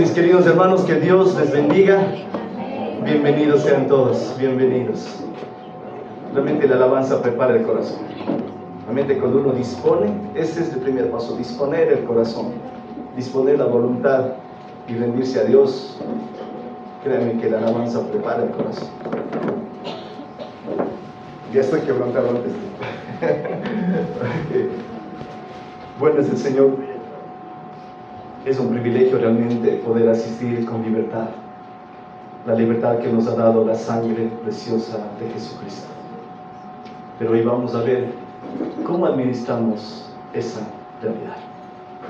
mis queridos hermanos, que Dios les bendiga. Bienvenidos sean todos, bienvenidos. Realmente la alabanza prepara el corazón. Realmente cuando uno dispone, ese es el primer paso, disponer el corazón, disponer la voluntad y rendirse a Dios. Créanme que la alabanza prepara el corazón. Ya estoy quebrantado antes. Bueno es el Señor. Es un privilegio realmente poder asistir con libertad. La libertad que nos ha dado la sangre preciosa de Jesucristo. Pero hoy vamos a ver cómo administramos esa realidad.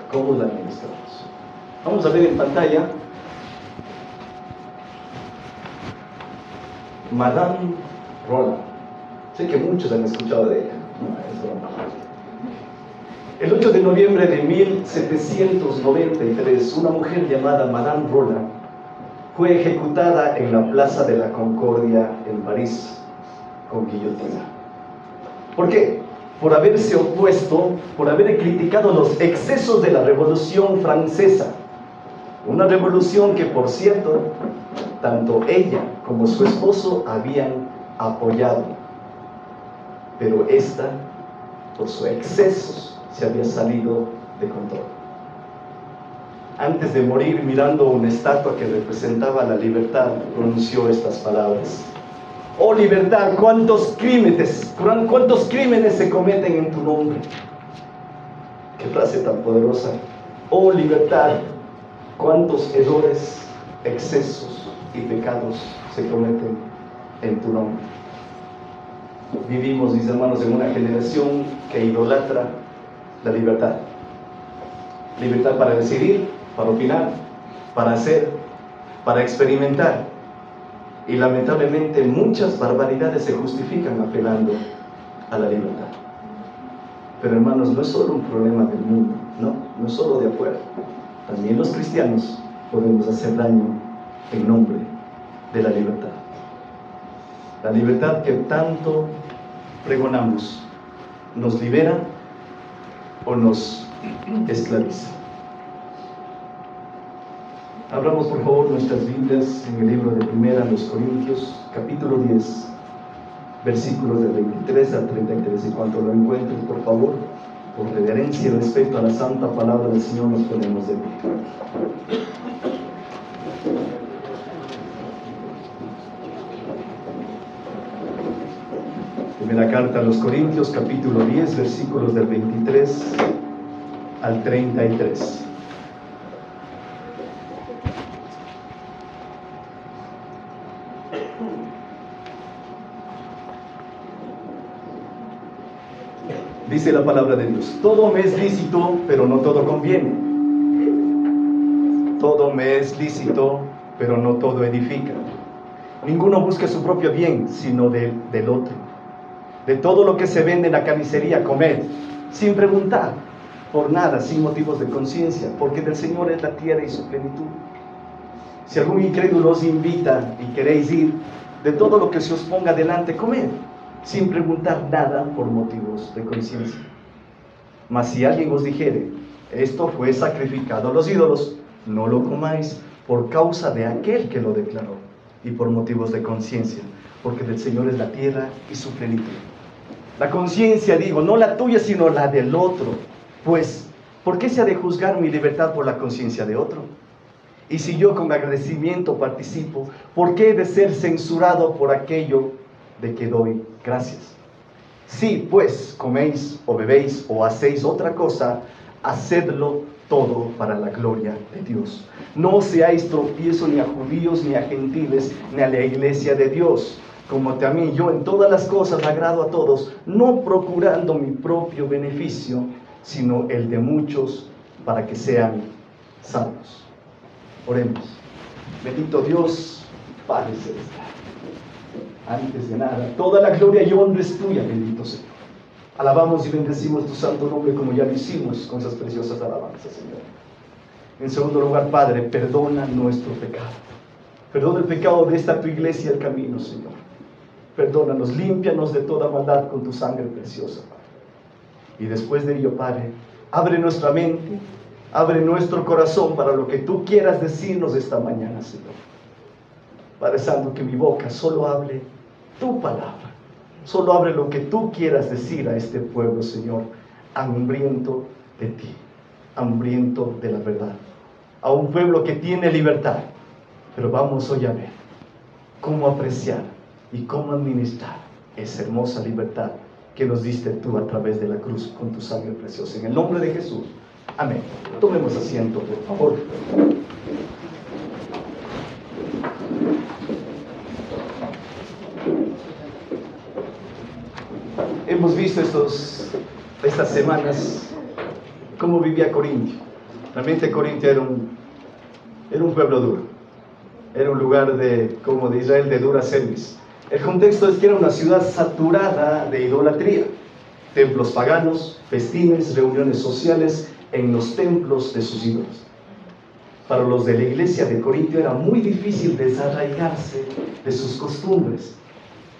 ¿Cómo la administramos? Vamos a ver en pantalla Madame Roland. Sé que muchos han escuchado de ella. El 8 de noviembre de 1793, una mujer llamada Madame Roland fue ejecutada en la Plaza de la Concordia en París con guillotina. ¿Por qué? Por haberse opuesto, por haber criticado los excesos de la Revolución Francesa. Una revolución que, por cierto, tanto ella como su esposo habían apoyado. Pero esta, por sus excesos, se había salido de control. Antes de morir, mirando una estatua que representaba la libertad, pronunció estas palabras: oh libertad, cuántos crímenes se cometen en tu nombre. Qué frase tan poderosa. Oh libertad, cuántos errores, excesos y pecados se cometen en tu nombre. Vivimos, mis hermanos, en una generación que idolatra la libertad. Libertad para decidir, para opinar, para hacer, para experimentar. Y lamentablemente muchas barbaridades se justifican apelando a la libertad. Pero hermanos, no es solo un problema del mundo, no es solo de afuera. También los cristianos podemos hacer daño en nombre de la libertad. La libertad que tanto pregonamos, ¿nos libera o nos esclaviza? Abramos por favor nuestras Biblias en el libro de Primera los Corintios, capítulo 10, versículos del 23 al 33. Y cuando lo encuentren, por favor, por reverencia y respeto a la santa palabra del Señor, nos ponemos de pie. Primera carta a los Corintios, capítulo 10, versículos del 23 al 33. Dice la palabra de Dios: todo me es lícito, pero no todo conviene. Todo me es lícito, pero no todo edifica. Ninguno busca su propio bien, sino del otro. De todo lo que se vende en la carnicería, comed, sin preguntar por nada, sin motivos de conciencia, porque del Señor es la tierra y su plenitud. Si algún incrédulo os invita y queréis ir, de todo lo que se os ponga delante, comed, sin preguntar nada por motivos de conciencia. Mas si alguien os dijere: esto fue sacrificado a los ídolos, no lo comáis, por causa de aquel que lo declaró, y por motivos de conciencia, porque del Señor es la tierra y su plenitud. La conciencia, digo, no la tuya, sino la del otro. Pues, ¿por qué se ha de juzgar mi libertad por la conciencia de otro? Y si yo con agradecimiento participo, ¿por qué he de ser censurado por aquello de que doy gracias? Si pues coméis o bebéis o hacéis otra cosa, hacedlo todo para la gloria de Dios. No seáis tropiezo ni a judíos, ni a gentiles, ni a la iglesia de Dios. Como también yo en todas las cosas agrado a todos, no procurando mi propio beneficio, sino el de muchos, para que sean salvos. Oremos. Bendito Dios, Padre celestial, antes de nada, toda la gloria y honra es tuya, bendito Señor. Alabamos y bendecimos tu santo nombre, como ya lo hicimos con esas preciosas alabanzas, Señor. En segundo lugar, Padre, perdona nuestro pecado. Perdona el pecado de esta tu iglesia, el camino, Señor. Perdónanos, límpianos de toda maldad con tu sangre preciosa, Padre. Y después de ello, Padre, abre nuestra mente Abre nuestro corazón para lo que tú quieras decirnos esta mañana, Señor. Padre Santo, que mi boca solo hable tu palabra. Solo hable lo que tú quieras decir a este pueblo, Señor, hambriento de ti, hambriento de la verdad. A un pueblo que tiene libertad, pero vamos hoy a ver cómo apreciar y cómo administrar esa hermosa libertad que nos diste tú a través de la cruz con tu sangre preciosa. En el nombre de Jesús. Amén. Tomemos asiento, por favor. Hemos visto estas semanas cómo vivía Corintio. Realmente Corintio era un pueblo duro. Era un lugar como de Israel, de dura cerviz. El contexto es que era una ciudad saturada de idolatría. Templos paganos, festines, reuniones sociales en los templos de sus ídolos. Para los de la iglesia de Corintio era muy difícil desarraigarse de sus costumbres,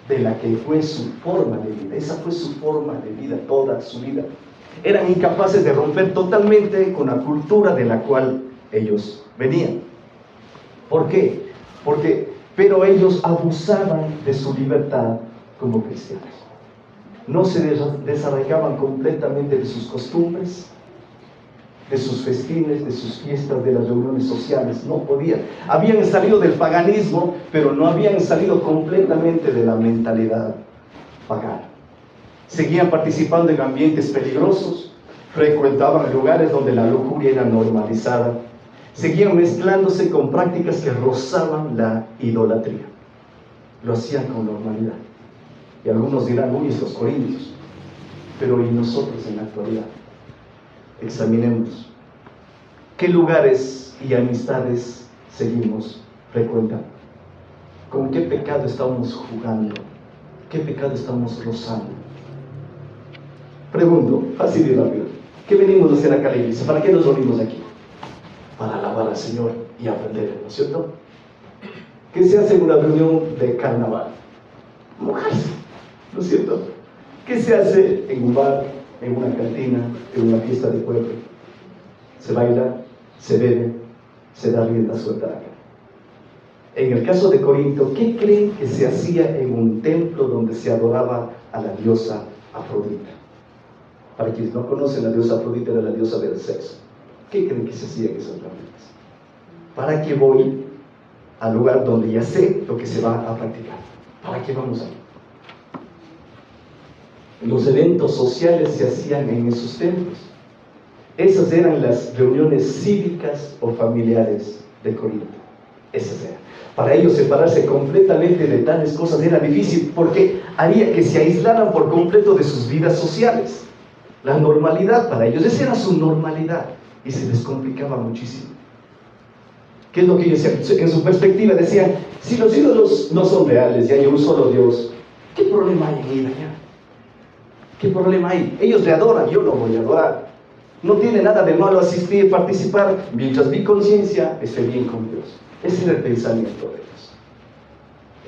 de la que fue su forma de vida. Esa fue su forma de vida, toda su vida. Eran incapaces de romper totalmente con la cultura de la cual ellos venían. ¿Por qué? Pero ellos abusaban de su libertad como cristianos. No se desarraigaban completamente de sus costumbres, de sus festines, de sus fiestas, de las reuniones sociales. No podían. Habían salido del paganismo, pero no habían salido completamente de la mentalidad pagana. Seguían participando en ambientes peligrosos, frecuentaban lugares donde la lujuria era normalizada, seguían mezclándose con prácticas que rozaban la idolatría. Lo hacían con normalidad. Y algunos dirán, uy, estos corintios. Pero ¿y nosotros en la actualidad? Examinemos qué lugares y amistades seguimos frecuentando, con qué pecado estamos jugando, qué pecado estamos rozando. Pregunto, fácil y rápido, ¿qué venimos a hacer acá a la iglesia? ¿Para qué nos reunimos aquí? Para alabar al Señor y aprender, ¿no es cierto? ¿Qué se hace en una reunión de carnaval? Mojarse, ¿no es cierto? ¿Qué se hace en un bar, en una cantina, en una fiesta de pueblo? Se baila, se bebe, se da rienda suelta acá. En el caso de Corinto, ¿qué creen que se hacía en un templo donde se adoraba a la diosa Afrodita? Para quienes no conocen, la diosa Afrodita era la diosa del sexo. ¿Qué creen que se hacía en esas reuniones? ¿Para qué voy al lugar donde ya sé lo que se va a practicar? ¿Para qué vamos ahí? Los eventos sociales se hacían en esos templos. Esas eran las reuniones cívicas o familiares de Corinto. Esas eran. Para ellos separarse completamente de tales cosas era difícil, porque haría que se aislaran por completo de sus vidas sociales. La normalidad para ellos, esa era su normalidad, y se les complicaba muchísimo. ¿Qué es lo que ellos decían? En su perspectiva decían, si los ídolos no son reales y hay un solo Dios, ¿qué problema hay en ir allá? ¿Qué problema hay? Ellos le adoran, yo lo voy a adorar. No tiene nada de malo asistir, participar, mientras mi conciencia esté bien con Dios. Ese era el pensamiento de ellos.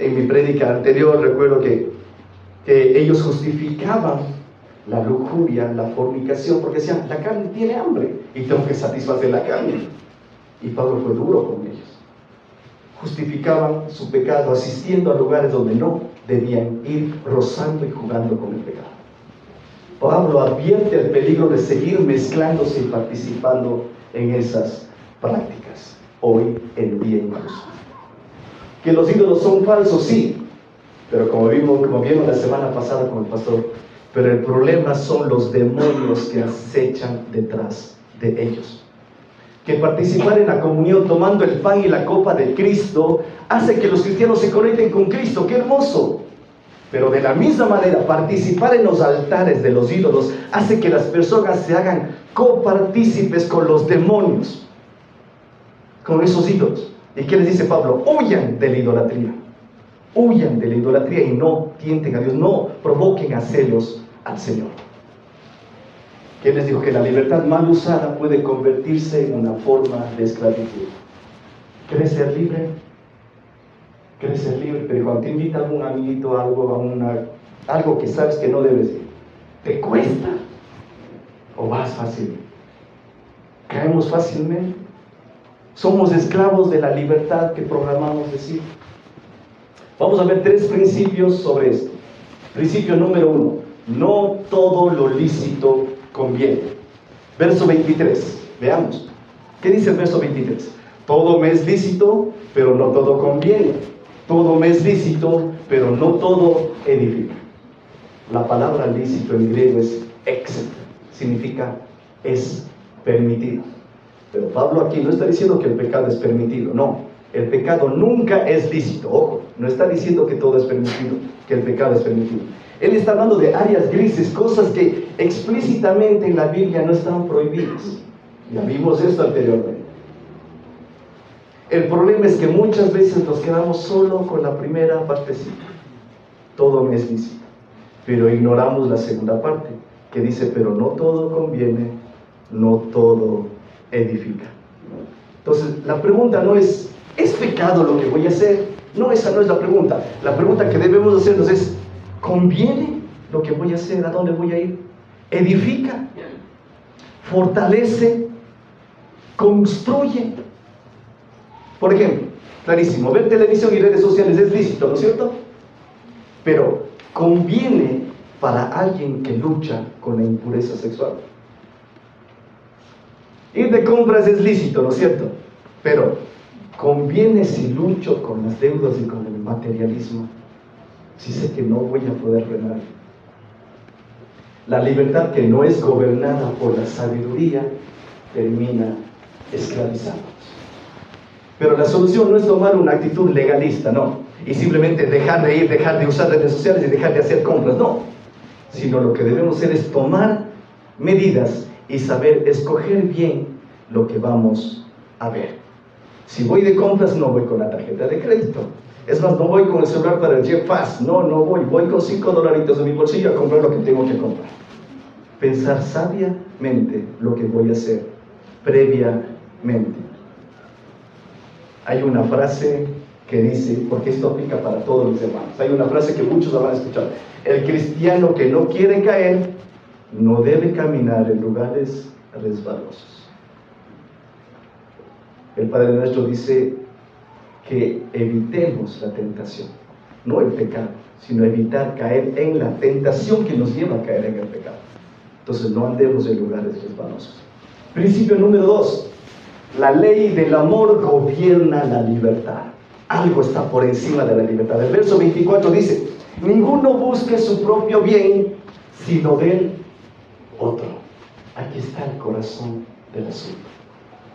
En mi prédica anterior recuerdo que ellos justificaban la lujuria, la fornicación, porque decían, la carne tiene hambre y tengo que satisfacer la carne. Y Pablo fue duro con ellos. Justificaban su pecado asistiendo a lugares donde no debían ir, rozando y jugando con el pecado. Pablo advierte el peligro de seguir mezclándose y participando en esas prácticas, hoy en día incluso. Que los ídolos son falsos, sí, pero como vimos la semana pasada con el pastor, pero el problema son los demonios que acechan detrás de ellos. Que participar en la comunión tomando el pan y la copa de Cristo hace que los cristianos se conecten con Cristo. ¡Qué hermoso! Pero de la misma manera, participar en los altares de los ídolos hace que las personas se hagan copartícipes con los demonios, con esos ídolos. ¿Y qué les dice Pablo? Huyan de la idolatría. Huyan de la idolatría y no tienten a Dios, no provoquen a celos al Señor. ¿Qué les dijo? Que la libertad mal usada puede convertirse en una forma de esclavitud. ¿Quieres ser libre? ¿Quieres ser libre? Pero cuando te invita algún amiguito a algo que sabes que no debes ir, ¿te cuesta? ¿O vas fácil? Caemos fácilmente. Somos esclavos de la libertad que programamos decir. Vamos a ver 3 principios sobre esto. Principio número 1. No todo lo lícito conviene. Verso 23. Veamos. ¿Qué dice el verso 23? Todo me es lícito, pero no todo conviene. Todo me es lícito, pero no todo edifica. La palabra lícito en griego es exet. Significa es permitido. Pero Pablo aquí no está diciendo que el pecado es permitido. No. El pecado nunca es lícito. Ojo, no está diciendo que todo es permitido, que el pecado es permitido. Él está hablando de áreas grises, cosas que explícitamente en la Biblia no están prohibidas. Ya vimos esto anteriormente. El problema es que muchas veces nos quedamos solo con la primera partecita. Todo me es lícito. Pero ignoramos la segunda parte, que dice, pero no todo conviene, no todo edifica. Entonces, la pregunta no es pecado lo que voy a hacer? No, esa no es la pregunta. La pregunta que debemos hacernos es, ¿conviene lo que voy a hacer? ¿A dónde voy a ir? ¿Edifica? ¿Fortalece? ¿Construye? Por ejemplo, clarísimo, ver televisión y redes sociales es lícito, ¿no es cierto? Pero conviene para alguien que lucha con la impureza sexual. Ir de compras es lícito, ¿no es cierto? Pero conviene si lucho con las deudas y con el materialismo, si sé que no voy a poder frenar. La libertad que no es gobernada por la sabiduría termina esclavizándonos. Pero la solución no es tomar una actitud legalista, no, y simplemente dejar de ir, dejar de usar redes sociales y dejar de hacer compras, no, sino lo que debemos hacer es tomar medidas y saber escoger bien lo que vamos a ver. Si voy de compras, no voy con la tarjeta de crédito. Es más, no voy con el celular para el Jet Pass. No voy con $5 en mi bolsillo a comprar lo que tengo que comprar. Pensar sabiamente lo que voy a hacer previamente. Hay una frase que dice, porque esto aplica para todos los hermanos, hay una frase que muchos la van a escuchar: el cristiano que no quiere caer no debe caminar en lugares resbalosos. El Padre Nuestro dice que evitemos la tentación, no el pecado, sino evitar caer en la tentación que nos lleva a caer en el pecado. Entonces no andemos en lugares resbalosos. Principio número 2. La ley del amor gobierna la libertad. Algo está por encima de la libertad. El verso 24 dice, ninguno busque su propio bien, sino del otro. Aquí está el corazón del asunto.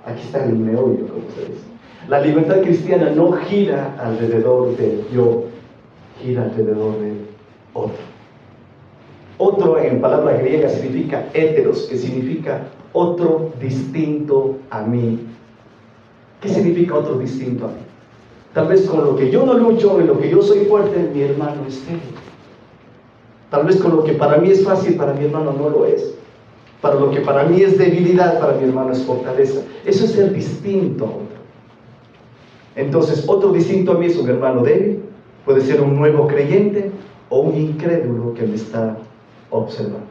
Aquí está el meollo, como se dice. La libertad cristiana no gira alrededor del yo, gira alrededor del otro. Otro en palabra griega significa héteros, que significa otro distinto a mí. ¿Qué significa otro distinto a mí? Tal vez con lo que yo no lucho, en lo que yo soy fuerte, mi hermano es débil. Tal vez con lo que para mí es fácil, para mi hermano no lo es. Para lo que para mí es debilidad, para mi hermano es fortaleza. Eso es ser distinto a otro. Entonces, otro distinto a mí es un hermano débil, puede ser un nuevo creyente o un incrédulo que me está observando.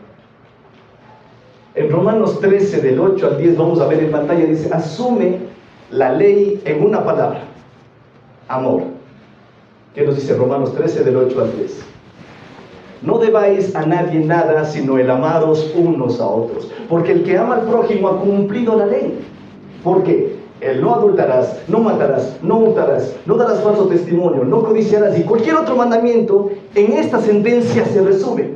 En Romanos 13, del 8 al 10, vamos a ver en pantalla, dice, asume la ley en una palabra, amor. ¿Qué nos dice Romanos 13, del 8 al 10? No debáis a nadie nada, sino el amaros unos a otros, porque el que ama al prójimo ha cumplido la ley. Porque el no adulterarás, no matarás, no hurtarás, no darás falso testimonio, no codiciarás y cualquier otro mandamiento, en esta sentencia se resume: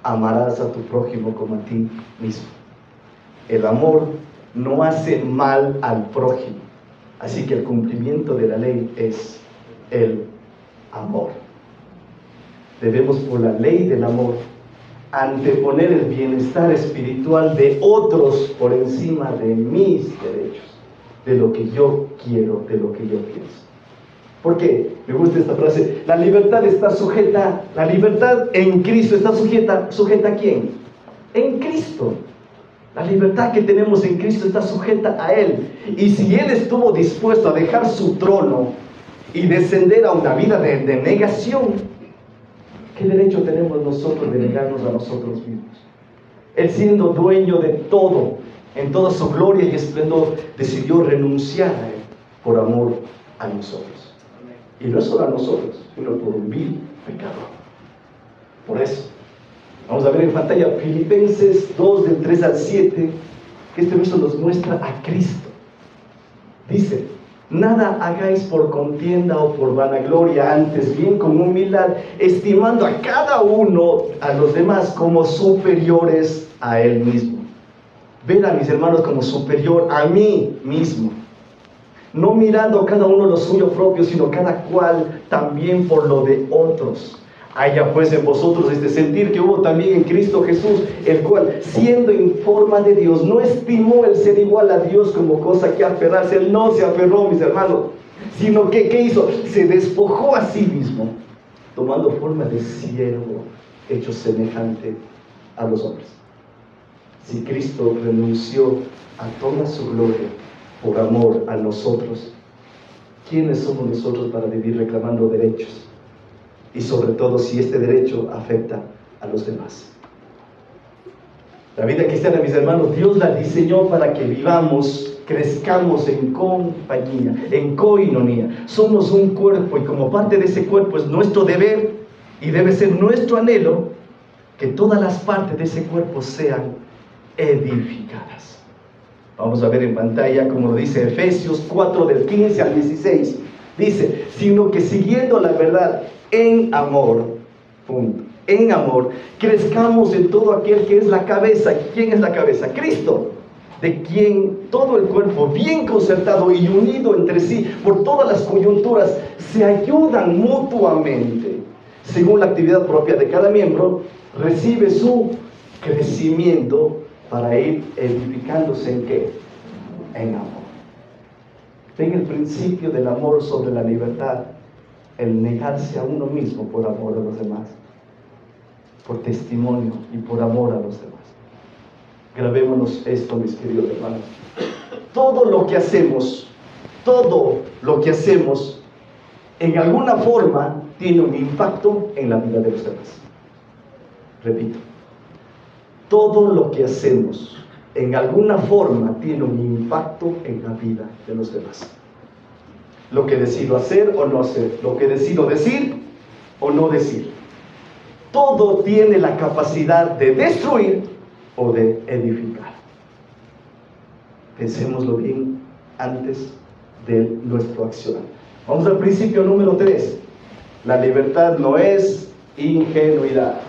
amarás a tu prójimo como a ti mismo. El amor no hace mal al prójimo, así que el cumplimiento de la ley es el amor. Debemos, por la ley del amor, anteponer el bienestar espiritual de otros por encima de mis derechos, de lo que yo quiero, de lo que yo pienso. ¿Por qué? Me gusta esta frase. La libertad está sujeta, la libertad en Cristo está ¿sujeta a quién? En Cristo. La libertad que tenemos en Cristo está sujeta a Él. Y si Él estuvo dispuesto a dejar su trono y descender a una vida de negación, ¿qué derecho tenemos nosotros de negarnos a nosotros mismos? Él, siendo dueño de todo, en toda su gloria y esplendor, decidió renunciar a Él por amor a nosotros. Y no solo a nosotros, sino por un vil pecador. Por eso, vamos a ver en pantalla Filipenses 2, del 3 al 7, que este verso nos muestra a Cristo. Dice: nada hagáis por contienda o por vanagloria, antes bien con humildad, estimando a cada uno a los demás como superiores a él mismo. Ven a mis hermanos como superior a mí mismo, no mirando cada uno lo suyo propio, sino cada cual también por lo de otros. Haya pues en vosotros este sentir que hubo también en Cristo Jesús, el cual, siendo en forma de Dios, no estimó el ser igual a Dios como cosa que aferrarse. Él no se aferró, mis hermanos, sino que, ¿qué hizo? Se despojó a sí mismo, tomando forma de siervo, hecho semejante a los hombres. Si Cristo renunció a toda su gloria por amor a nosotros, ¿quiénes somos nosotros para vivir reclamando derechos? Y sobre todo si este derecho afecta a los demás. La vida cristiana, mis hermanos, Dios la diseñó para que vivamos, crezcamos en compañía, en coinonía. Somos un cuerpo y como parte de ese cuerpo es nuestro deber y debe ser nuestro anhelo que todas las partes de ese cuerpo sean edificadas. Vamos a ver en pantalla como lo dice Efesios 4, del 15 al 16. Dice: sino que siguiendo la verdad en amor, punto, en amor, crezcamos en todo aquel que es la cabeza. ¿Quién es la cabeza? Cristo, de quien todo el cuerpo, bien concertado y unido entre sí por todas las coyunturas, se ayudan mutuamente, según la actividad propia de cada miembro, recibe su crecimiento para ir edificándose ¿en qué? En amor. Ven el principio del amor sobre la libertad, el negarse a uno mismo por amor a los demás, por testimonio y por amor a los demás. Grabémonos esto, mis queridos hermanos. Todo lo que hacemos, en alguna forma tiene un impacto en la vida de los demás. Repito, todo lo que hacemos en alguna forma tiene un impacto en la vida de los demás. Lo que decido hacer o no hacer, lo que decido decir o no decir, todo tiene la capacidad de destruir o de edificar. Pensémoslo bien antes de nuestro accionar. Vamos al principio número 3. La libertad no es ingenuidad.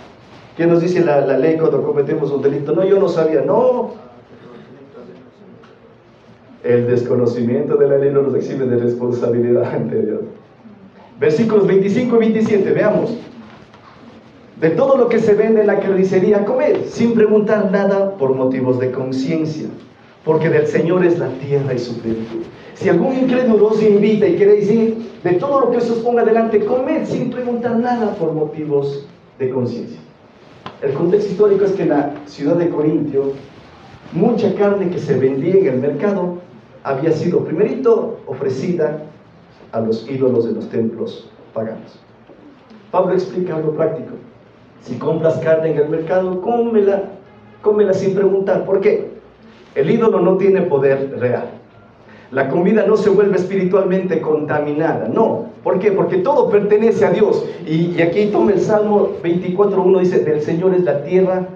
¿Qué nos dice la ley cuando cometemos un delito? No, yo no sabía. No. El desconocimiento de la ley no nos exime de responsabilidad ante Dios. Versículos 25 y 27, veamos. De todo lo que se vende en la carnicería, comed, sin preguntar nada por motivos de conciencia, porque del Señor es la tierra y su plenitud. Si algún incrédulo os invita y queréis ir, de todo lo que se os ponga delante, comed, sin preguntar nada por motivos de conciencia. El contexto histórico es que en la ciudad de Corintio, mucha carne que se vendía en el mercado había sido primerito ofrecida a los ídolos de los templos paganos. Pablo explica algo práctico. Si compras carne en el mercado, cómela sin preguntar. ¿Por qué? El ídolo no tiene poder real. La comida no se vuelve espiritualmente contaminada. No. ¿Por qué? Porque todo pertenece a Dios. Y aquí toma el Salmo 24:1, dice: del Señor es la tierra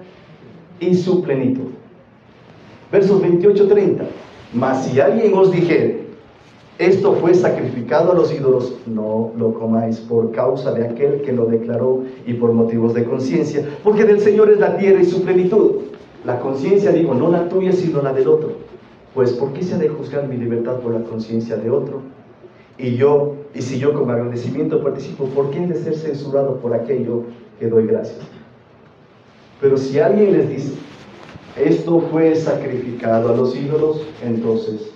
y su plenitud. Versos 28-30. Mas si alguien os dijere: esto fue sacrificado a los ídolos, no lo comáis por causa de aquel que lo declaró y por motivos de conciencia, porque del Señor es la tierra y su plenitud. La conciencia, digo, no la tuya sino la del otro. Pues ¿por qué se ha de juzgar mi libertad por la conciencia de otro? Y si yo con agradecimiento participo, ¿por qué he de ser censurado por aquello que doy gracias? Pero si alguien les dice: esto fue sacrificado a los ídolos, entonces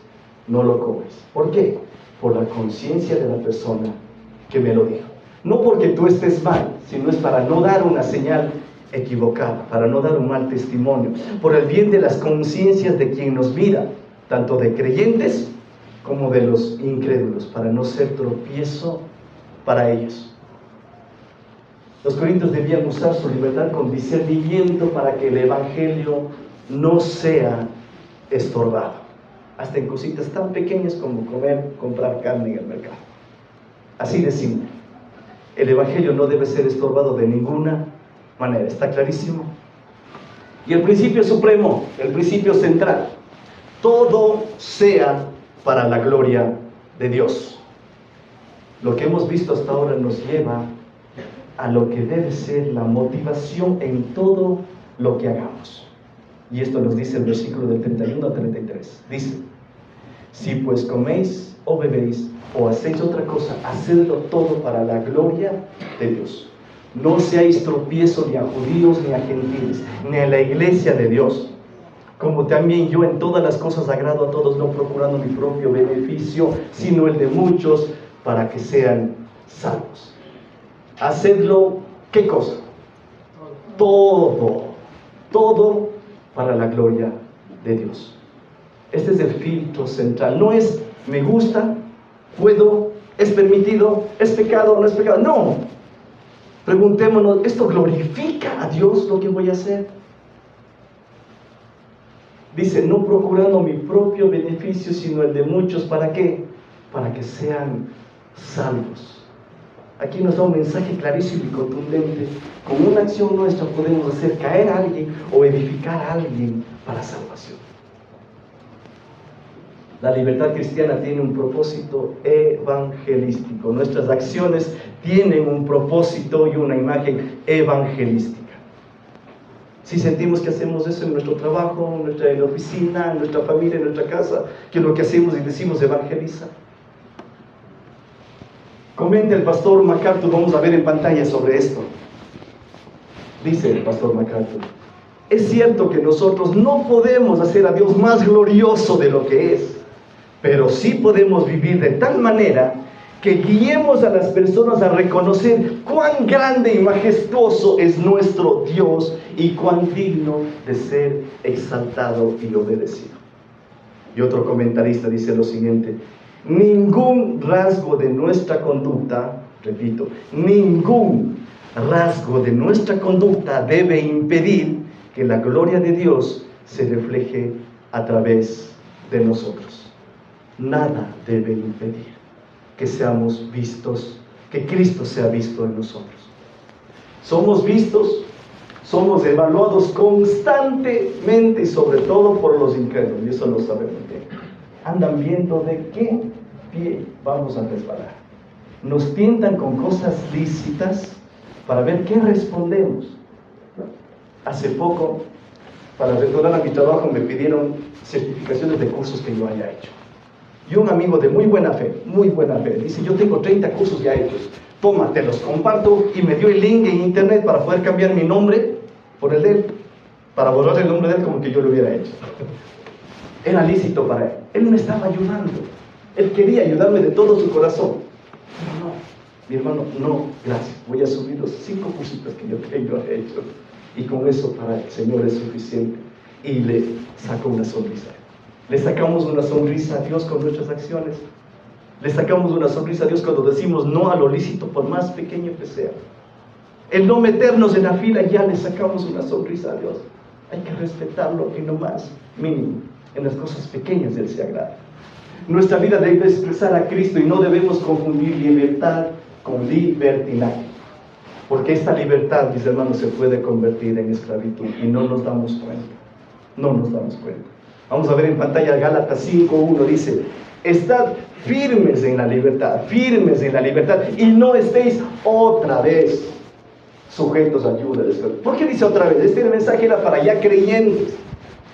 no lo comes. ¿Por qué? Por la conciencia de la persona que me lo dijo. No porque tú estés mal, sino es para no dar una señal equivocada, para no dar un mal testimonio, por el bien de las conciencias de quien nos mira, tanto de creyentes como de los incrédulos, para no ser tropiezo para ellos. Los corintios debían usar su libertad con discernimiento para que el evangelio no sea estorbado, hasta en cositas tan pequeñas como comprar carne en el mercado. Así de simple. El Evangelio no debe ser estorbado de ninguna manera, ¿está clarísimo? Y el principio supremo, el principio central, todo sea para la gloria de Dios. Lo que hemos visto hasta ahora nos lleva a lo que debe ser la motivación en todo lo que hagamos. Y esto nos dice el versículo del 31 al 33. Dice: si pues coméis o bebéis o hacéis otra cosa, hacedlo todo para la gloria de Dios. No seáis tropiezo ni a judíos ni a gentiles, ni a la iglesia de Dios, como también yo en todas las cosas agrado a todos, no procurando mi propio beneficio, sino el de muchos, para que sean salvos. Hacedlo, ¿qué cosa? Todo para la gloria de Dios. Este es el filtro central. No es me gusta, puedo, es permitido, es pecado o no es pecado. No. Preguntémonos, ¿esto glorifica a Dios lo que voy a hacer? Dice, no procurando mi propio beneficio, sino el de muchos. ¿Para qué? Para que sean salvos. Aquí nos da un mensaje clarísimo y contundente. Con una acción nuestra podemos hacer caer a alguien o edificar a alguien para salvación. La libertad cristiana tiene un propósito evangelístico. Nuestras acciones tienen un propósito y una imagen evangelística. Si sentimos que hacemos eso en nuestro trabajo, en la oficina, en nuestra familia, en nuestra casa, que lo que hacemos y decimos evangeliza. Comenta el pastor MacArthur, vamos a ver en pantalla sobre esto. Dice el pastor MacArthur: es cierto que nosotros no podemos hacer a Dios más glorioso de lo que es, pero sí podemos vivir de tal manera que guiemos a las personas a reconocer cuán grande y majestuoso es nuestro Dios y cuán digno de ser exaltado y obedecido. Y otro comentarista dice lo siguiente: ningún rasgo de nuestra conducta, repito, ningún rasgo de nuestra conducta debe impedir que la gloria de Dios se refleje a través de nosotros. Nada debe impedir que seamos vistos, que Cristo sea visto en nosotros. Somos vistos, somos evaluados constantemente y sobre todo por los incrédulos, y eso lo sabemos bien. Andan viendo de qué pie vamos a resbalar. Nos tientan con cosas lícitas para ver qué respondemos. Hace poco, para retornar a mi trabajo, me pidieron certificaciones de cursos que yo haya hecho. Y un amigo de muy buena fe, dice: yo tengo 30 cursos ya hechos, toma, te los comparto, y me dio el link en internet para poder cambiar mi nombre por el de él, para borrar el nombre de él como que yo lo hubiera hecho. Era lícito para él. Él me estaba ayudando. Él quería ayudarme de todo su corazón. Pero no, mi hermano, no, gracias. Voy a subir los 5 cursitos que yo tengo hechos. Y con eso para el Señor es suficiente. Y le saco una sonrisa. Le sacamos una sonrisa a Dios con nuestras acciones. Le sacamos una sonrisa a Dios cuando decimos no a lo lícito, por más pequeño que sea. El no meternos en la fila, ya le sacamos una sonrisa a Dios. Hay que respetarlo en lo más mínimo. En las cosas pequeñas Él se agrada. Nuestra vida debe expresar a Cristo y no debemos confundir libertad con libertinaje. Porque esta libertad, mis hermanos, se puede convertir en esclavitud y no nos damos cuenta. No nos damos cuenta. Vamos a ver en pantalla Gálatas 5:1, dice: estad firmes en la libertad y no estéis otra vez sujetos a ayuda de Dios. ¿Por qué dice otra vez? Este mensaje era para ya creyentes.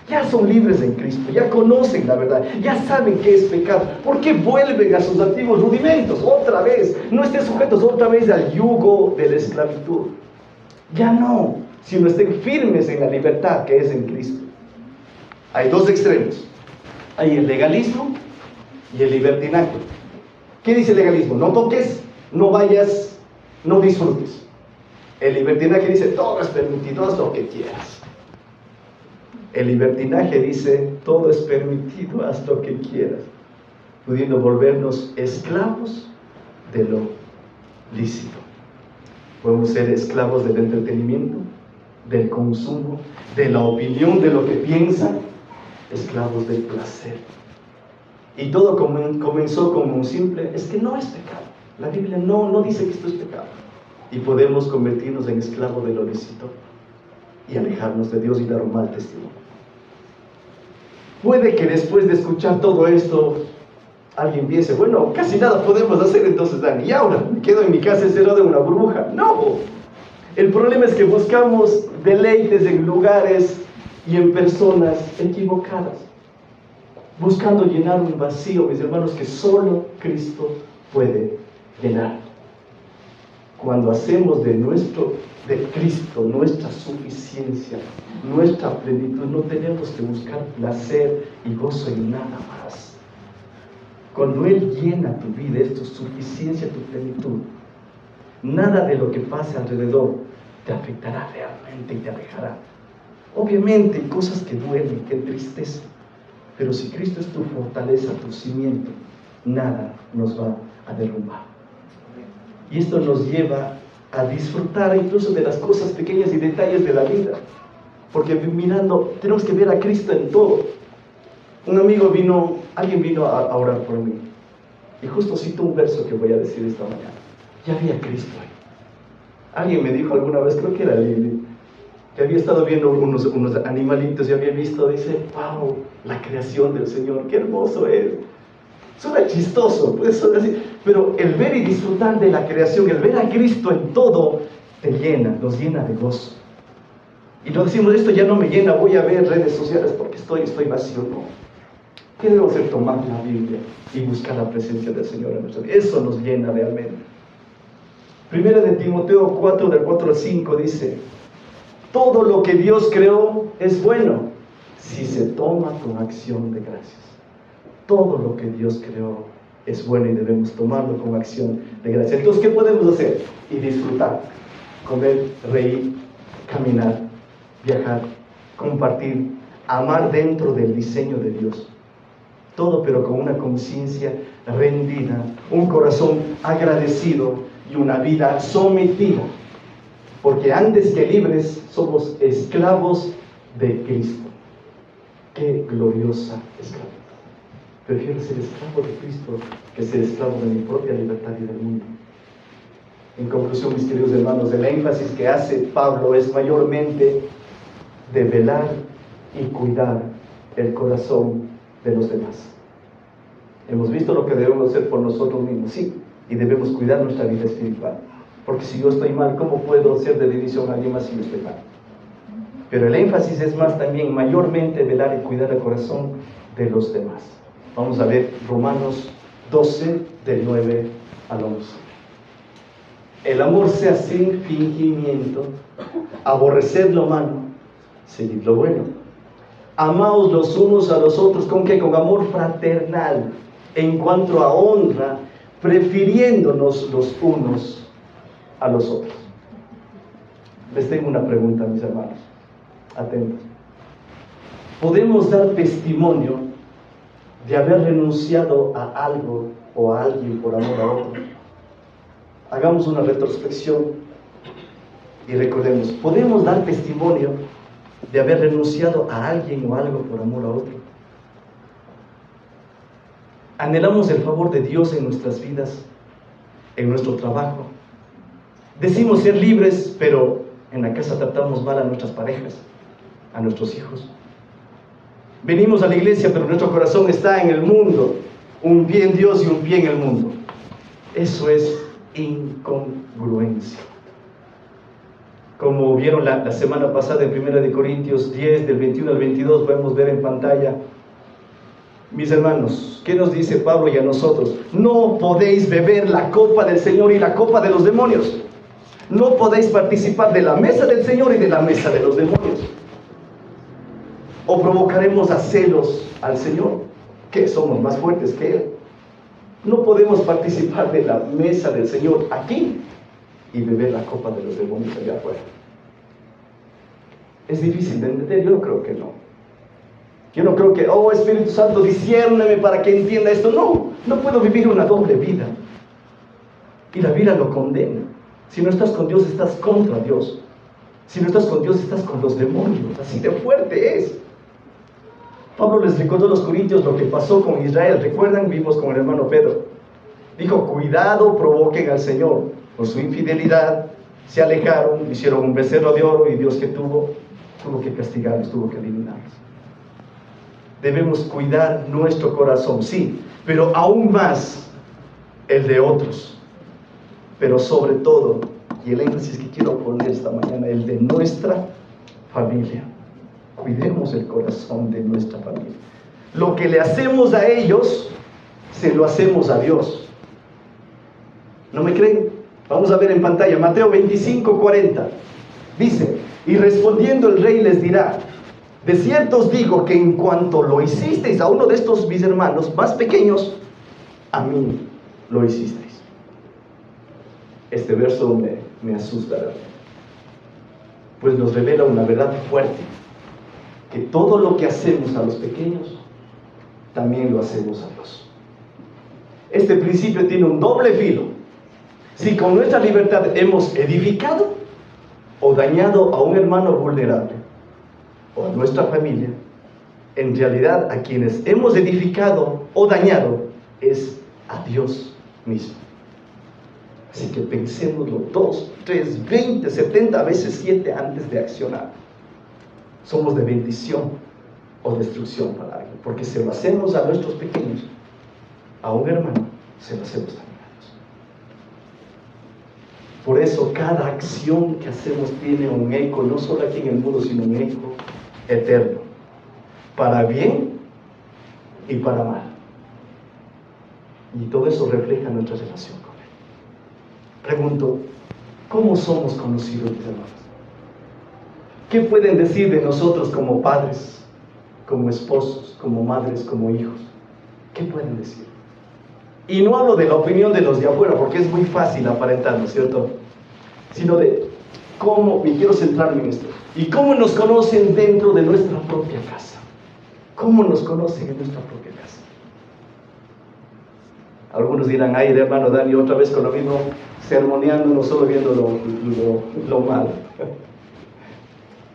Ya son libres en Cristo, ya conocen la verdad, ya saben qué es pecado. ¿Por qué vuelven a sus antiguos rudimentos? Otra vez, no estén sujetos otra vez al yugo de la esclavitud. Ya no, sino estén firmes en la libertad que es en Cristo. Hay dos extremos. Hay el legalismo y el libertinaje. ¿Qué dice el legalismo? No toques, no vayas, no disfrutes. El libertinaje dice: todo es permitido, haz lo que quieras. El libertinaje dice: todo es permitido, haz lo que quieras, pudiendo volvernos esclavos de lo lícito. Podemos ser esclavos del entretenimiento, del consumo, de la opinión, de lo que piensan, esclavos del placer. Y todo comenzó como un simple, es que no es pecado. La Biblia no dice que esto es pecado. Y podemos convertirnos en esclavos del ilícito y alejarnos de Dios y dar un mal testimonio. Puede que después de escuchar todo esto, alguien piense, bueno, casi nada podemos hacer entonces, Dani, y ahora me quedo en mi casa encerrado en una burbuja. No, el problema es que buscamos deleites en lugares y en personas equivocadas, buscando llenar un vacío, mis hermanos, que solo Cristo puede llenar. Cuando hacemos de Cristo nuestra suficiencia, nuestra plenitud, no tenemos que buscar placer y gozo en nada más. Cuando Él llena tu vida, es tu suficiencia, tu plenitud, nada de lo que pase alrededor te afectará realmente y te alejará. Obviamente hay cosas que duelen, que entristecen, pero si Cristo es tu fortaleza, tu cimiento, nada nos va a derrumbar. Y esto nos lleva a disfrutar incluso de las cosas pequeñas y detalles de la vida, porque mirando, tenemos que ver a Cristo en todo. Alguien vino a orar por mí, y justo cito un verso que voy a decir esta mañana. Ya había Cristo ahí. Alguien me dijo alguna vez, creo que era Lili, que había estado viendo unos animalitos y había visto, dice, wow, la creación del Señor, qué hermoso es. Suena chistoso, puede sonar así, pero el ver y disfrutar de la creación, el ver a Cristo en todo, te llena, nos llena de gozo. Y no decimos, esto ya no me llena, voy a ver redes sociales porque estoy vacío. No. ¿Qué debemos hacer? Tomar la Biblia y buscar la presencia del Señor en nuestra vida. Eso nos llena realmente. Primera de Timoteo 4, del 4 al 5 dice, todo lo que Dios creó es bueno si se toma con acción de gracias. Todo lo que Dios creó es bueno y debemos tomarlo con acción de gracias. Entonces, ¿qué podemos hacer? Y disfrutar, comer, reír, caminar, viajar, compartir, amar dentro del diseño de Dios. Todo pero con una conciencia rendida, un corazón agradecido y una vida sometida. Porque antes que libres somos esclavos de Cristo. ¡Qué gloriosa esclavitud! Prefiero ser esclavo de Cristo que ser esclavo de mi propia libertad y del mundo. En conclusión, mis queridos hermanos, el énfasis que hace Pablo es mayormente de velar y cuidar el corazón de los demás. Hemos visto lo que debemos hacer por nosotros mismos, sí, y debemos cuidar nuestra vida espiritual. Porque si yo estoy mal, ¿cómo puedo hacer de división a alguien más si yo estoy mal? Pero el énfasis es más también, mayormente velar y cuidar el corazón de los demás. Vamos a ver Romanos 12, del 9 al 11. El amor sea sin fingimiento, aborreced lo malo, seguid lo bueno. Amaos los unos a los otros, ¿con qué? Con amor fraternal, en cuanto a honra, prefiriéndonos los unos a los otros. Les tengo una pregunta, mis hermanos, atentos. ¿Podemos dar testimonio de haber renunciado a algo o a alguien por amor a otro? Hagamos una retrospección y recordemos, ¿podemos dar testimonio de haber renunciado a alguien o algo por amor a otro? ¿Anhelamos el favor de Dios en nuestras vidas, en nuestro trabajo? Decimos ser libres, pero en la casa tratamos mal a nuestras parejas, a nuestros hijos. Venimos a la iglesia, pero nuestro corazón está en el mundo. Un pie en Dios y un pie en el mundo. Eso es incongruencia. Como vieron la semana pasada en 1 Corintios 10, del 21 al 22, podemos ver en pantalla. Mis hermanos, ¿qué nos dice Pablo y a nosotros? No podéis beber la copa del Señor y la copa de los demonios. No podéis participar de la mesa del Señor y de la mesa de los demonios. ¿O provocaremos a celos al Señor? ¿Que somos más fuertes que Él? No podemos participar de la mesa del Señor aquí y beber la copa de los demonios allá afuera. Es difícil de entender, yo no creo que no. Yo no creo que, oh Espíritu Santo, disciérneme para que entienda esto. No, no puedo vivir una doble vida. Y la Biblia lo condena. Si no estás con Dios, estás contra Dios. Si no estás con Dios, estás con los demonios. Así de fuerte es. Pablo les recordó a los corintios lo que pasó con Israel. ¿Recuerdan? Vimos con el hermano Pedro. Dijo, cuidado, provoquen al Señor. Por su infidelidad se alejaron, hicieron un becerro de oro y Dios que tuvo que castigarlos, tuvo que eliminarlos. Debemos cuidar nuestro corazón, sí, pero aún más el de otros. Pero sobre todo, y el énfasis que quiero poner esta mañana, el de nuestra familia. Cuidemos el corazón de nuestra familia. Lo que le hacemos a ellos, se lo hacemos a Dios. ¿No me creen? Vamos a ver en pantalla, Mateo 25:40. Dice, y respondiendo el rey les dirá, de cierto os digo que en cuanto lo hicisteis a uno de estos mis hermanos más pequeños, a mí lo hicisteis. Este verso me asusta, pues nos revela una verdad fuerte, que todo lo que hacemos a los pequeños, también lo hacemos a Dios. Este principio tiene un doble filo. Si con nuestra libertad hemos edificado o dañado a un hermano vulnerable o a nuestra familia, en realidad a quienes hemos edificado o dañado es a Dios mismo. Así que pensémoslo 2, 3, 20, 70 veces 7 antes de accionar. Somos de bendición o destrucción para alguien, porque se lo hacemos a nuestros pequeños, a un hermano, se lo hacemos también a Dios. Por eso cada acción que hacemos tiene un eco, no solo aquí en el mundo, sino un eco eterno, para bien y para mal. Y todo eso refleja nuestra relación con Él. Pregunto, ¿cómo somos conocidos, mis hermanos? ¿Qué pueden decir de nosotros como padres, como esposos, como madres, como hijos? ¿Qué pueden decir? Y no hablo de la opinión de los de afuera, porque es muy fácil aparentar, ¿no es cierto? Sino de cómo, y quiero centrarme en esto, y cómo nos conocen dentro de nuestra propia casa. ¿Cómo nos conocen en nuestra propia casa? Algunos dirán, ay, hermano Dani, otra vez con lo mismo, sermoneando, no solo viendo lo malo.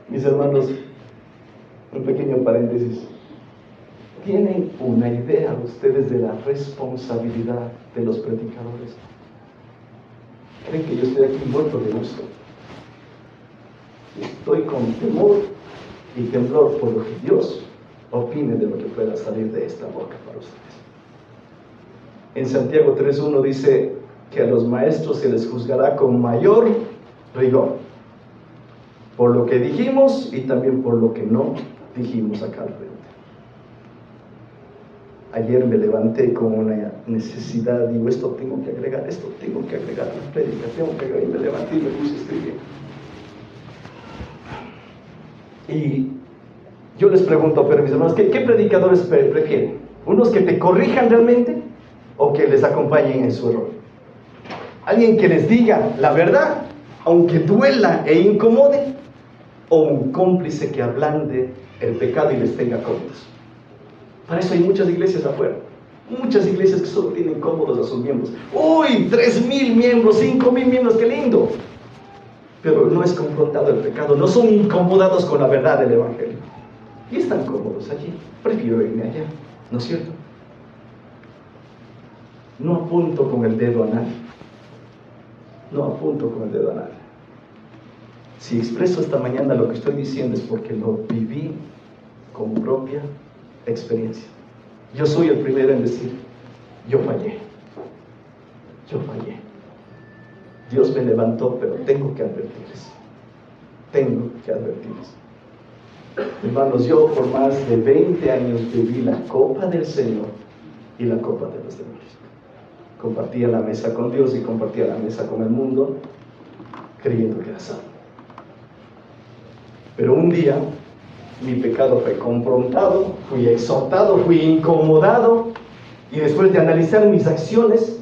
Mis hermanos, un pequeño paréntesis. ¿Tienen una idea ustedes de la responsabilidad de los predicadores? ¿Creen que yo estoy aquí muerto de gusto? Estoy con temor y temblor por lo que Dios opine de lo que pueda salir de esta boca para ustedes. En Santiago 3:1 dice que a los maestros se les juzgará con mayor rigor, por lo que dijimos y también por lo que no dijimos acá al frente. Ayer me levanté con una necesidad, digo, esto tengo que agregar a la prédica, tengo que agregar, y me levanté y me puse a escribir. Y yo les pregunto, pero mis hermanos, ¿qué predicadores prefieren? ¿Unos que te corrijan realmente o que les acompañen en su error? ¿Alguien que les diga la verdad, aunque duela e incomode? ¿O un cómplice que ablande el pecado y les tenga cómodos? Para eso hay muchas iglesias afuera, muchas iglesias que solo tienen cómodos a sus miembros. ¡Uy! 3,000 miembros, 5,000 miembros, ¡qué lindo! Pero no es confrontado el pecado, no son incomodados con la verdad del Evangelio. Y están cómodos allí. Prefiero irme allá, ¿no es cierto? No apunto con el dedo a nadie. No apunto con el dedo a nadie. Si expreso esta mañana lo que estoy diciendo es porque lo viví con propia experiencia. Yo soy el primero en decir, yo fallé. Dios me levantó, pero tengo que advertirles. Hermanos, yo por más de 20 años viví la copa del Señor y la copa de los demonios. Compartía la mesa con Dios y compartía la mesa con el mundo, creyendo que era salvo. Pero un día mi pecado fue confrontado, fui exhortado, fui incomodado, y después de analizar mis acciones,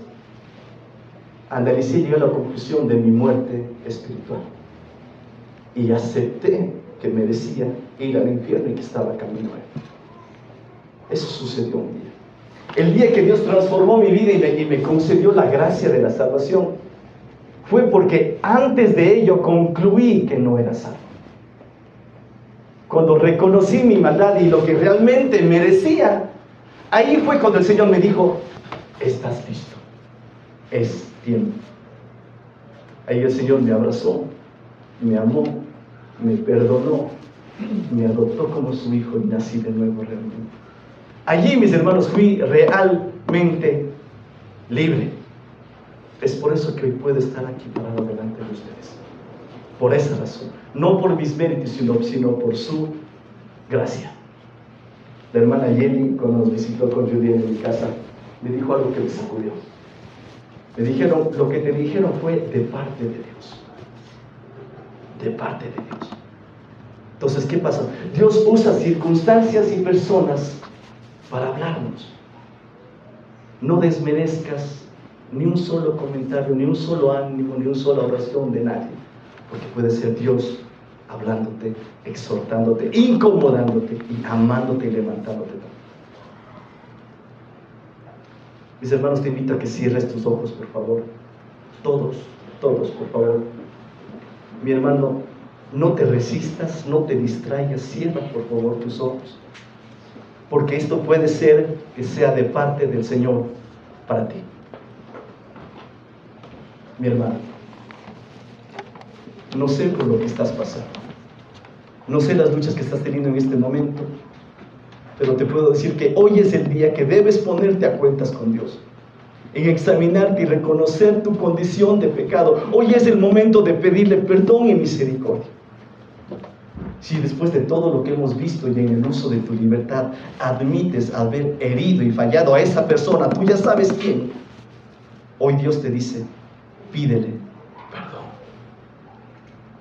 analicé y llegué a la conclusión de mi muerte espiritual. Y acepté que merecía ir al infierno y que estaba camino a él. Eso sucedió un día. El día que Dios transformó mi vida y me concedió la gracia de la salvación, fue porque antes de ello concluí que no era salvo. cuando reconocí mi maldad y lo que realmente merecía, ahí fue cuando el Señor me dijo, estás listo, es tiempo. Ahí el Señor me abrazó, me amó, me perdonó, me adoptó como su hijo y nací de nuevo realmente. Allí, mis hermanos, fui realmente libre. Es por eso que hoy puedo estar aquí parado delante de ustedes. Por esa razón. No por mis méritos, sino por su gracia. La hermana Jenny, cuando nos visitó con Judy en mi casa, me dijo algo que me sacudió. Me dijeron, lo que te dijeron fue de parte de Dios. De parte de Dios. Entonces, ¿qué pasa? Dios usa circunstancias y personas para hablarnos. No desmerezcas ni un solo comentario, ni un solo ánimo, ni una sola oración de nadie, porque puede ser Dios hablándote, exhortándote, incomodándote y amándote y levantándote. Mis hermanos, te invito a que cierres tus ojos, por favor. Todos, por favor. Mi hermano, no te resistas, no te distraigas, cierra por favor tus ojos, porque esto puede ser que sea de parte del Señor para ti. Mi hermano, no sé por lo que estás pasando, no sé las luchas que estás teniendo en este momento, pero te puedo decir que hoy es el día que debes ponerte a cuentas con Dios, en examinarte y reconocer tu condición de pecado. Hoy es el momento de pedirle perdón y misericordia. Si después de todo lo que hemos visto y en el uso de tu libertad admites haber herido y fallado a esa persona, tú ya sabes quién, hoy Dios te dice, pídele perdón.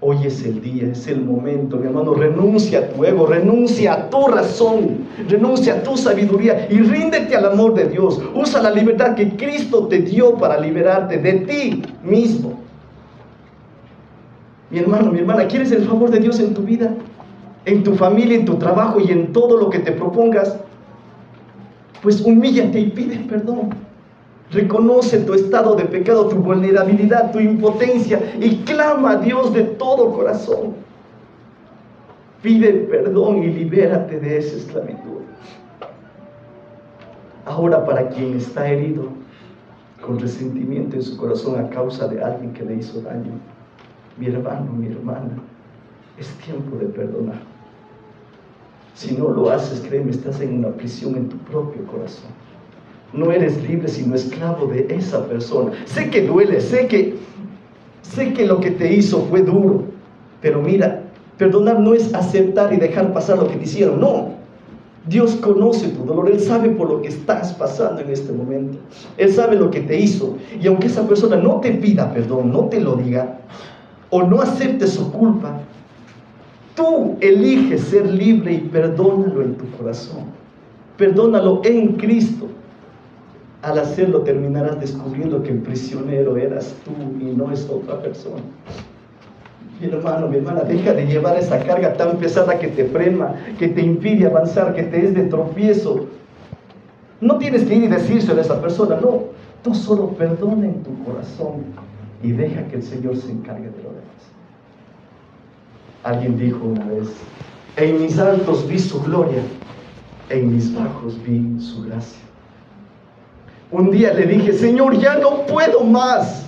Hoy es el día, es el momento, mi hermano. Renuncia a tu ego, renuncia a tu razón, renuncia a tu sabiduría y ríndete al amor de Dios. Usa la libertad que Cristo te dio para liberarte de ti mismo. Mi hermano, mi hermana, ¿quieres el favor de Dios en tu vida, en tu familia, en tu trabajo y en todo lo que te propongas? Pues humíllate y pide perdón. Reconoce tu estado de pecado, tu vulnerabilidad, tu impotencia y clama a Dios de todo corazón. Pide perdón y libérate de esa esclavitud. Ahora, para quien está herido con resentimiento en su corazón a causa de alguien que le hizo daño, mi hermano, mi hermana, es tiempo de perdonar. Si no lo haces, créeme, estás en una prisión en tu propio corazón. No eres libre, sino esclavo de esa persona. Sé que duele, sé que lo que te hizo fue duro, pero mira, perdonar no es aceptar y dejar pasar lo que te hicieron, no. Dios conoce tu dolor, Él sabe por lo que estás pasando en este momento. Él sabe lo que te hizo, y aunque esa persona no te pida perdón, no te lo diga, o no acepte su culpa, tú eliges ser libre y perdónalo en tu corazón. Perdónalo en Cristo. Al hacerlo terminarás descubriendo que el prisionero eras tú y no es otra persona. Mi hermano, mi hermana, deja de llevar esa carga tan pesada que te frena, que te impide avanzar, que te es de tropiezo. No tienes que ir y decírselo a esa persona, no. Tú solo perdona en tu corazón y deja que el Señor se encargue de lo demás. Alguien dijo una vez, en mis altos vi su gloria, en mis bajos vi su gracia. Un día le dije, Señor, ya no puedo más.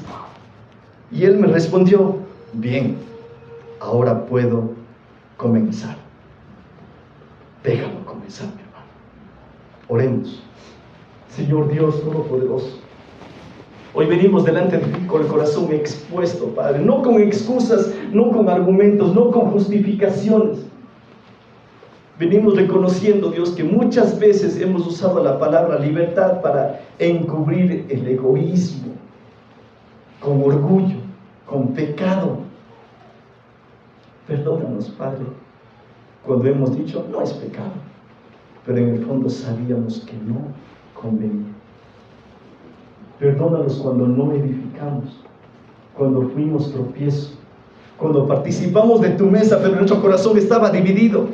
Y Él me respondió, bien, ahora puedo comenzar. Déjalo comenzar, mi hermano. Oremos. Señor Dios Todopoderoso, hoy venimos delante de ti con el corazón expuesto, Padre, no con excusas, no con argumentos, no con justificaciones. Venimos reconociendo, Dios, que muchas veces hemos usado la palabra libertad para encubrir el egoísmo, con orgullo, con pecado. Perdónanos, Padre, cuando hemos dicho, no es pecado, pero en el fondo sabíamos que no convenía. Perdónanos cuando no edificamos, cuando fuimos tropiezo, cuando participamos de tu mesa, pero nuestro corazón estaba dividido.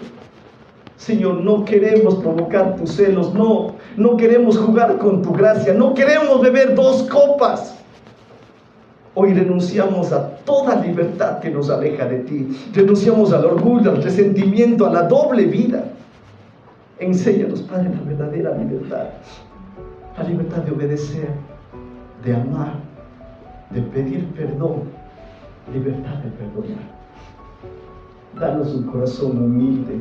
Señor, no queremos provocar tus celos, no queremos jugar con tu gracia, no queremos beber dos copas. Hoy renunciamos a toda libertad que nos aleja de ti. Renunciamos al orgullo, al resentimiento, a la doble vida. Enséñanos, Padre, la verdadera libertad. La libertad de obedecer, de amar, de pedir perdón. Libertad de perdonar. Danos un corazón humilde.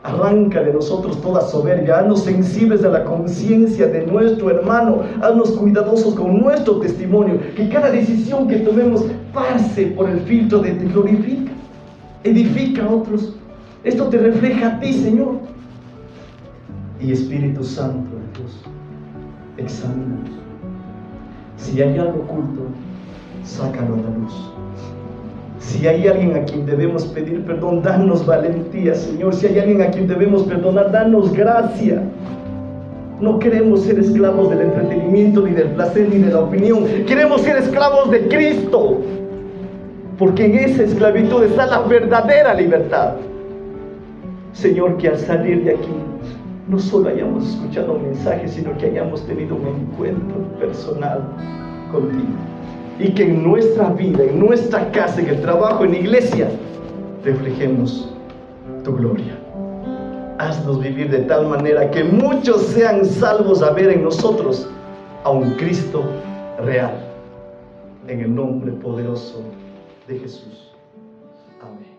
Arranca de nosotros toda soberbia. Haznos sensibles a la conciencia de nuestro hermano. Haznos cuidadosos con nuestro testimonio. Que cada decisión que tomemos pase por el filtro de te glorifica, edifica a otros. Esto te refleja a ti, Señor. Y Espíritu Santo de Dios, examínanos. Si hay algo oculto, sácalo a la luz. Si hay alguien a quien debemos pedir perdón, danos valentía, Señor. Si hay alguien a quien debemos perdonar, danos gracia. No queremos ser esclavos del entretenimiento, ni del placer, ni de la opinión. Queremos ser esclavos de Cristo, porque en esa esclavitud está la verdadera libertad. Señor, que al salir de aquí no solo hayamos escuchado un mensaje, sino que hayamos tenido un encuentro personal contigo. Y que en nuestra vida, en nuestra casa, en el trabajo, en la iglesia, reflejemos tu gloria. Haznos vivir de tal manera que muchos sean salvos a ver en nosotros a un Cristo real. En el nombre poderoso de Jesús. Amén.